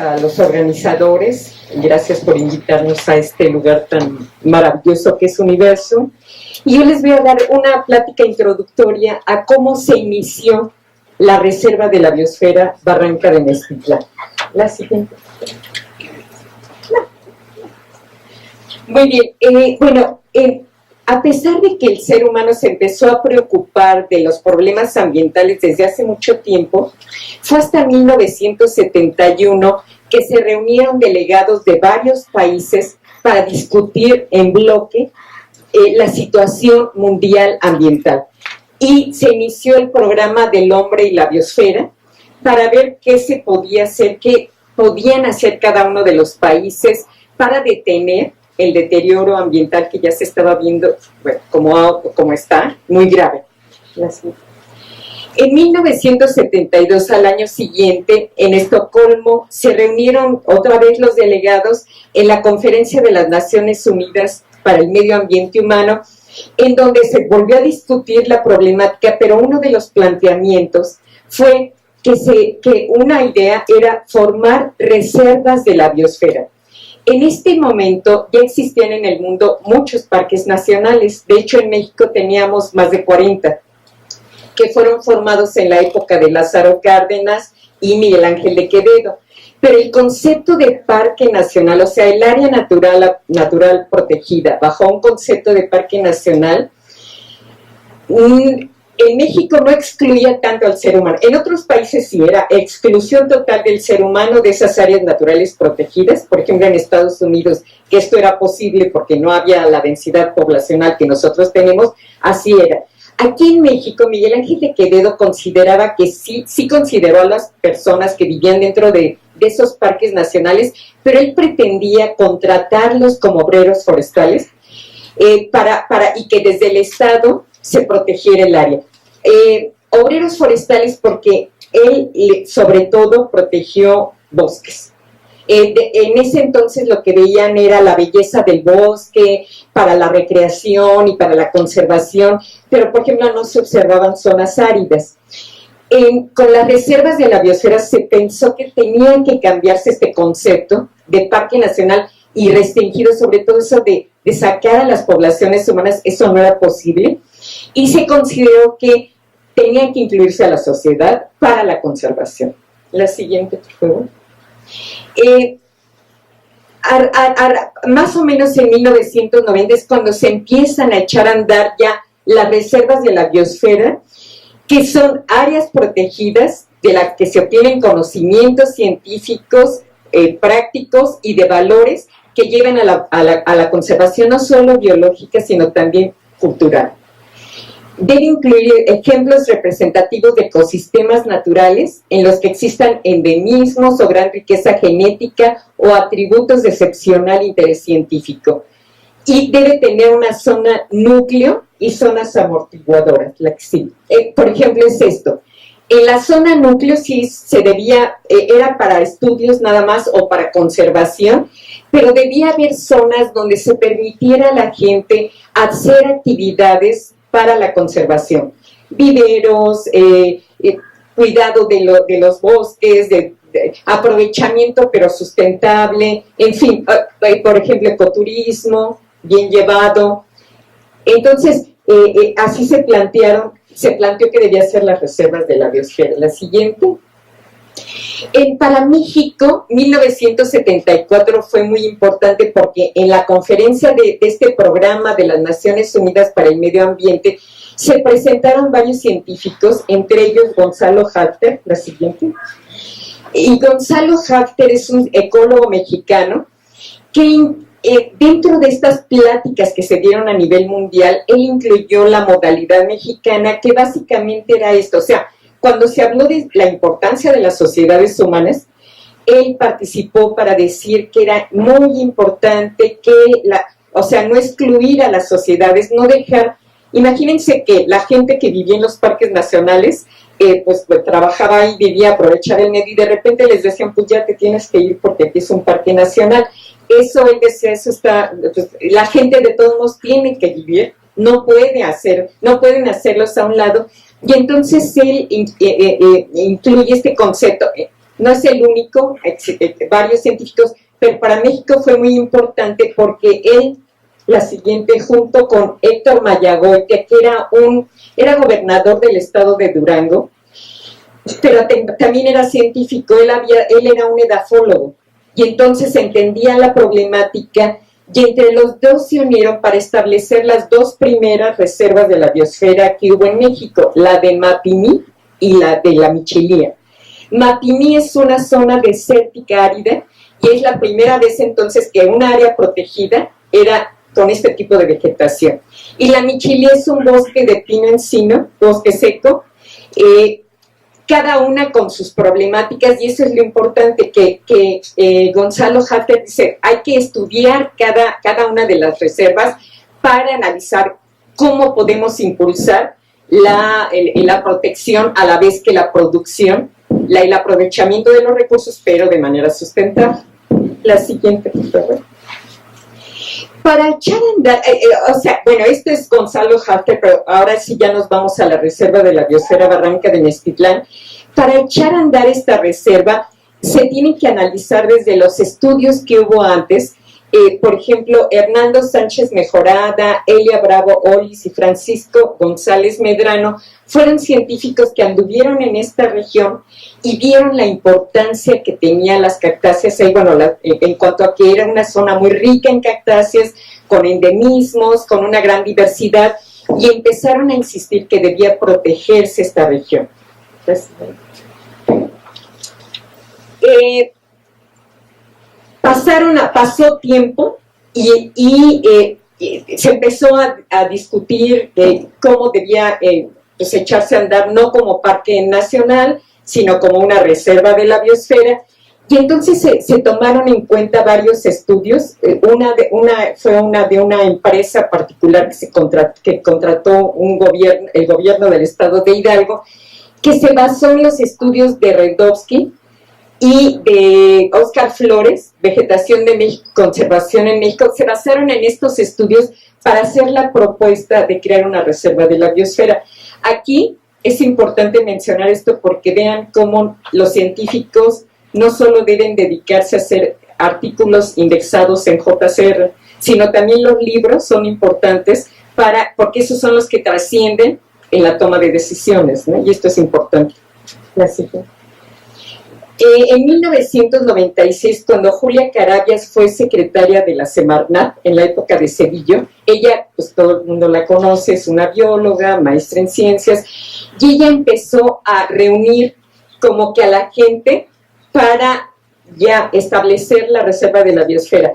a los organizadores, gracias por invitarnos a este lugar tan maravilloso que es Universo. Y yo les voy a dar una plática introductoria a cómo se inició la Reserva de la Biosfera Barranca de Mezquitlán. La siguiente. Muy bien, a pesar de que el ser humano se empezó a preocupar de los problemas ambientales desde hace mucho tiempo, fue hasta 1971 que se reunieron delegados de varios países para discutir en bloque la situación mundial ambiental. Y se inició el programa del hombre y la biosfera para ver qué se podía hacer, qué podían hacer cada uno de los países para detener el deterioro ambiental que ya se estaba viendo, bueno, como está, muy grave. En 1972, al año siguiente, en Estocolmo, se reunieron otra vez los delegados en la Conferencia de las Naciones Unidas para el Medio Ambiente Humano, en donde se volvió a discutir la problemática, pero uno de los planteamientos fue que una idea era formar reservas de la biosfera. En este momento ya existían en el mundo muchos parques nacionales. De hecho, en México teníamos más de 40, que fueron formados en la época de Lázaro Cárdenas y Miguel Ángel de Quevedo. Pero el concepto de parque nacional, o sea, el área natural protegida, bajo un concepto de parque nacional, en México no excluía tanto al ser humano. En otros países sí era exclusión total del ser humano de esas áreas naturales protegidas. Por ejemplo, en Estados Unidos, que esto era posible porque no había la densidad poblacional que nosotros tenemos, así era. Aquí en México, Miguel Ángel de Quevedo consideraba que sí consideró a las personas que vivían dentro de esos parques nacionales, pero él pretendía contratarlos como obreros forestales y que desde el Estado se protegiera el área. Obreros forestales porque él sobre todo protegió bosques. En ese entonces lo que veían era la belleza del bosque para la recreación y para la conservación, pero por ejemplo no se observaban zonas áridas. Con las reservas de la biosfera se pensó que tenían que cambiarse este concepto de parque nacional y restringido, sobre todo eso de sacar a las poblaciones humanas, eso no era posible, y se consideró que tenían que incluirse a la sociedad para la conservación. La siguiente, por favor. Más o menos en 1990 es cuando se empiezan a echar a andar ya las reservas de la biosfera, que son áreas protegidas de las que se obtienen conocimientos científicos, prácticos y de valores que llevan a la conservación no solo biológica, sino también cultural. Debe incluir ejemplos representativos de ecosistemas naturales en los que existan endemismos o gran riqueza genética o atributos de excepcional interés científico. Y debe tener una zona núcleo y zonas amortiguadoras. Por ejemplo, es esto. En la zona núcleo sí se debía, era para estudios nada más o para conservación, pero debía haber zonas donde se permitiera a la gente hacer actividades para la conservación, viveros, cuidado de los bosques, de aprovechamiento pero sustentable, en fin, por ejemplo, ecoturismo, bien llevado. Entonces, así se planteó que debía ser las reservas de la biosfera. La siguiente. Para México, 1974 fue muy importante porque en la conferencia de este programa de las Naciones Unidas para el Medio Ambiente se presentaron varios científicos, entre ellos Gonzalo Halter, la siguiente. Y Gonzalo Halter es un ecólogo mexicano que dentro de estas pláticas que se dieron a nivel mundial, él incluyó la modalidad mexicana, que básicamente era esto, o sea, cuando se habló de la importancia de las sociedades humanas, él participó para decir que era muy importante no excluir a las sociedades, no dejar. Imagínense que la gente que vivía en los parques nacionales, pues trabajaba ahí, vivía, aprovechar el medio, y de repente les decían, pues ya te tienes que ir porque aquí es un parque nacional. Eso, él decía, pues, la gente de todos modos tiene que vivir, no pueden hacerlos a un lado. Y entonces él incluye este concepto no es el único, varios científicos, pero para México fue muy importante porque él, la siguiente, junto con Héctor Mayagoitia, que era gobernador del estado de Durango, pero también era científico, él era un edafólogo, y entonces entendía la problemática, y entre los dos se unieron para establecer las dos primeras reservas de la biosfera que hubo en México, la de Mapimí y la de la Michilía. Mapimí es una zona desértica árida, y es la primera vez entonces que un área protegida era con este tipo de vegetación. Y la Michilía es un bosque de pino encino, bosque seco, cada una con sus problemáticas, y eso es lo importante que Gonzalo Halter dice, hay que estudiar cada una de las reservas para analizar cómo podemos impulsar la protección a la vez que la producción, el aprovechamiento de los recursos, pero de manera sustentable. La siguiente, por favor. Para echar a andar, bueno, esto es Gonzalo Halter, pero ahora sí ya nos vamos a la reserva de la biosfera Barranca de Mezquitlán. Para echar a andar esta reserva, se tienen que analizar desde los estudios que hubo antes, por ejemplo, Hernando Sánchez Mejorada, Elia Bravo Olis y Francisco González Medrano fueron científicos que anduvieron en esta región y vieron la importancia que tenían las cactáceas ahí, bueno, en cuanto a que era una zona muy rica en cactáceas, con endemismos, con una gran diversidad, y empezaron a insistir que debía protegerse esta región. Entonces, pasó tiempo y se empezó a discutir cómo debía pues echarse a andar, no como parque nacional, sino como una reserva de la biosfera, y entonces se tomaron en cuenta varios estudios. Fue una de una empresa particular que contrató el gobierno del estado de Hidalgo, que se basó en los estudios de Redowski y de Óscar Flores, Vegetación de México, Conservación en México. Se basaron en estos estudios para hacer la propuesta de crear una reserva de la biosfera. Aquí es importante mencionar esto porque vean cómo los científicos no solo deben dedicarse a hacer artículos indexados en JCR, sino también los libros son importantes porque esos son los que trascienden en la toma de decisiones, ¿no? Y esto es importante. La siguiente. En 1996, cuando Julia Carabias fue secretaria de la Semarnat en la época de Cedillo, ella, pues todo el mundo la conoce, es una bióloga, maestra en ciencias, y ella empezó a reunir como que a la gente para ya establecer la reserva de la biosfera.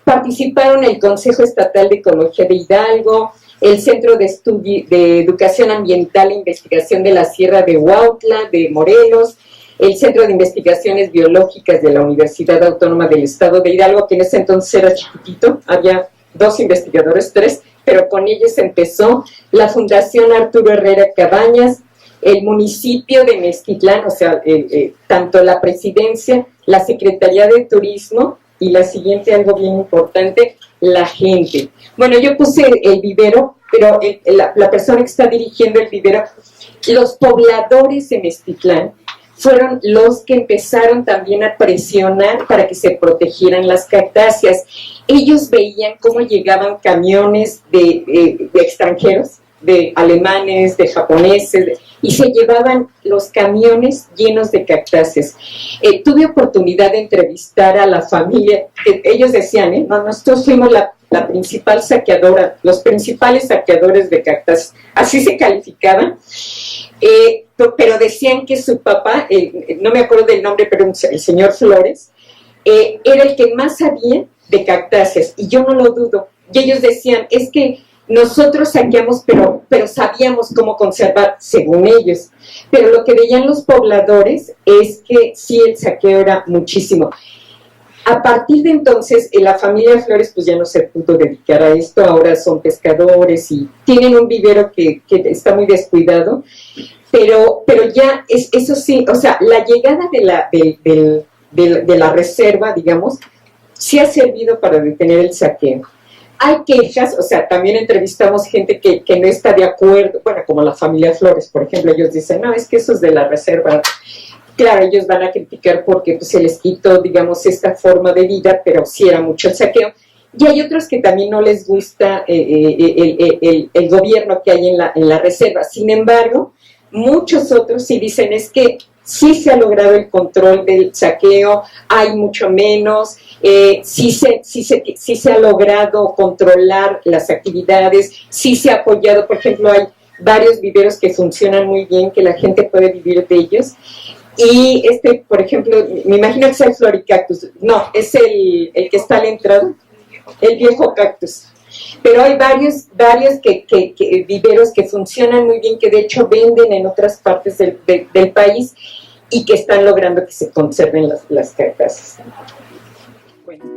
Participaron el Consejo Estatal de Ecología de Hidalgo, el Centro de Educación Ambiental e Investigación de la Sierra de Huautla, de Morelos, el Centro de Investigaciones Biológicas de la Universidad Autónoma del Estado de Hidalgo, que en ese entonces era chiquitito, había 2 investigadores, 3, pero con ellos empezó la Fundación Arturo Herrera Cabañas, el municipio de Mezquitlán, o sea, tanto la presidencia, la Secretaría de Turismo, y la siguiente, algo bien importante, la gente. Bueno, yo puse el vivero, pero la persona que está dirigiendo el vivero, los pobladores de Mezquitlán, fueron los que empezaron también a presionar para que se protegieran las cactáceas. Ellos veían cómo llegaban camiones de extranjeros, de alemanes, de japoneses, y se llevaban los camiones llenos de cactáceas. Tuve oportunidad de entrevistar a la familia, ellos decían, nosotros fuimos la principal saqueadora, los principales saqueadores de cactáceas, así se calificaban, pero decían que su papá, no me acuerdo del nombre, pero el señor Flores, era el que más sabía de cactáceas, y yo no lo dudo. Y ellos decían, es que nosotros saqueamos, pero sabíamos cómo conservar, según ellos. Pero lo que veían los pobladores es que sí, el saqueo era muchísimo. A partir de entonces, la familia Flores pues ya no se pudo dedicar a esto, ahora son pescadores y tienen un vivero que está muy descuidado, pero ya, eso sí, o sea, la llegada de la reserva, digamos, sí ha servido para detener el saqueo. Hay quejas, o sea, también entrevistamos gente que no está de acuerdo, bueno, como la familia Flores, por ejemplo, ellos dicen, no, es que eso es de la reserva. Claro, ellos van a criticar porque pues, se les quitó, digamos, esta forma de vida, pero sí era mucho el saqueo. Y hay otros que también no les gusta el gobierno que hay en la reserva. Sin embargo, muchos otros sí dicen es que sí se ha logrado el control del saqueo, hay mucho menos, sí se ha logrado controlar las actividades, sí se ha apoyado, por ejemplo, hay varios viveros que funcionan muy bien, que la gente puede vivir de ellos. Y por ejemplo, me imagino que es el Floricactus, no, es el que está a la entrada, el viejo cactus. Pero hay varios viveros que funcionan muy bien, que de hecho venden en otras partes del país y que están logrando que se conserven las carcasas. Bueno.